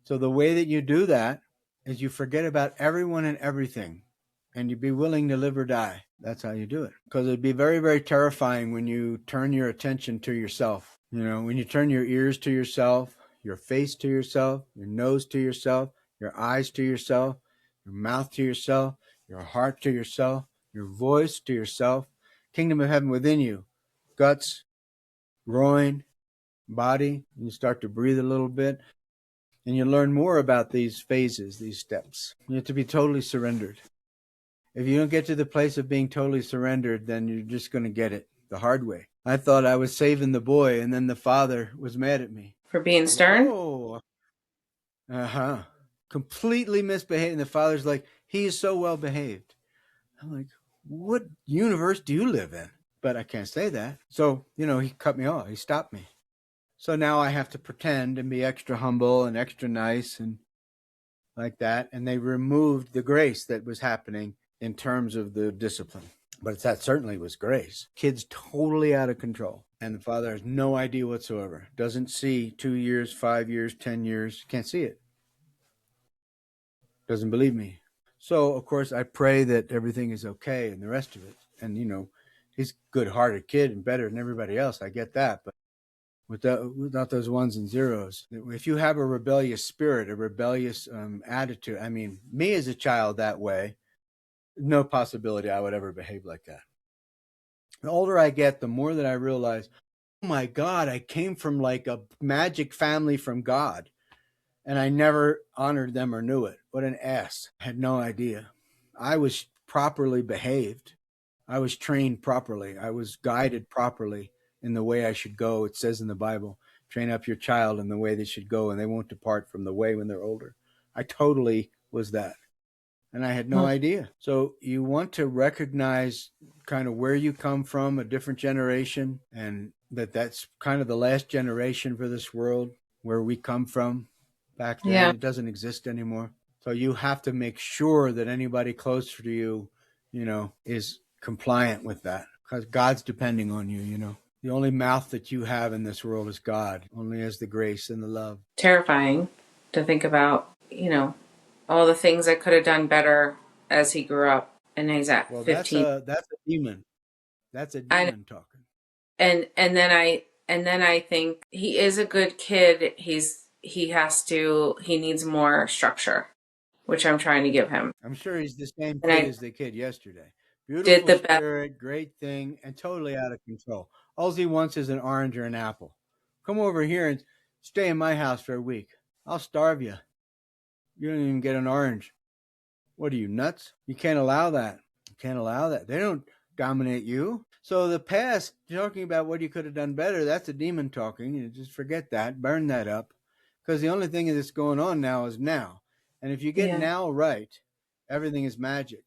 So the way that you do that is you forget about everyone and everything, and you be willing to live or die. That's how you do it. Because it'd be very, very terrifying when you turn your attention to yourself. You know, when you turn your ears to yourself, your face to yourself, your nose to yourself, your eyes to yourself, your mouth to yourself, your heart to yourself, your voice to yourself, kingdom of heaven within you, guts, groin, body. You start to breathe a little bit, and you learn more about these phases, these steps. You have to be totally surrendered. If you don't get to the place of being totally surrendered, then you're just going to get it the hard way. I thought I was saving the boy, and then the father was mad at me. For being stern? Oh, completely misbehaving. The father's like, he is so well behaved. I'm like, what universe do you live in? But I can't say that. So, he cut me off. He stopped me. So now I have to pretend and be extra humble and extra nice and like that. And they removed the grace that was happening in terms of the discipline. But that certainly was grace. Kid's totally out of control. And the father has no idea whatsoever. Doesn't see 2 years, 5 years, 10 years. Can't see it. Doesn't believe me. So, of course, I pray that everything is okay and the rest of it. And, he's a good-hearted kid and better than everybody else. I get that. But without those ones and zeros, if you have a rebellious spirit, a rebellious attitude, I mean, me as a child that way, no possibility I would ever behave like that. The older I get, the more that I realize, oh my God, I came from like a magic family from God, and I never honored them or knew it. What an ass. I had no idea. I was properly behaved. I was trained properly. I was guided properly in the way I should go. It says in the Bible, train up your child in the way they should go, and they won't depart from the way when they're older. I totally was that. And I had no idea. So you want to recognize kind of where you come from, a different generation, and that's kind of the last generation for this world, where we come from back then. Yeah. It doesn't exist anymore. So you have to make sure that anybody closer to you, is compliant with that, because God's depending on you, The only mouth that you have in this world is God, only has the grace and the love. Terrifying to think about, all the things I could have done better as he grew up, and he's at 15. That's a demon. That's a demon talking. And then I think he is a good kid. He needs more structure, which I'm trying to give him. I'm sure he's the same And kid I as the kid yesterday. did Beautiful the best. spirit, great thing, and totally out of control. All he wants is an orange or an apple. Come over here and stay in my house for a week. I'll starve you. You don't even get an orange. What are you, nuts? You can't allow that. You can't allow that. They don't dominate you. So the past, talking about what you could have done better, that's a demon talking. You just forget that. Burn that up. Because the only thing that's going on now is now. And if you get now right, everything is magic.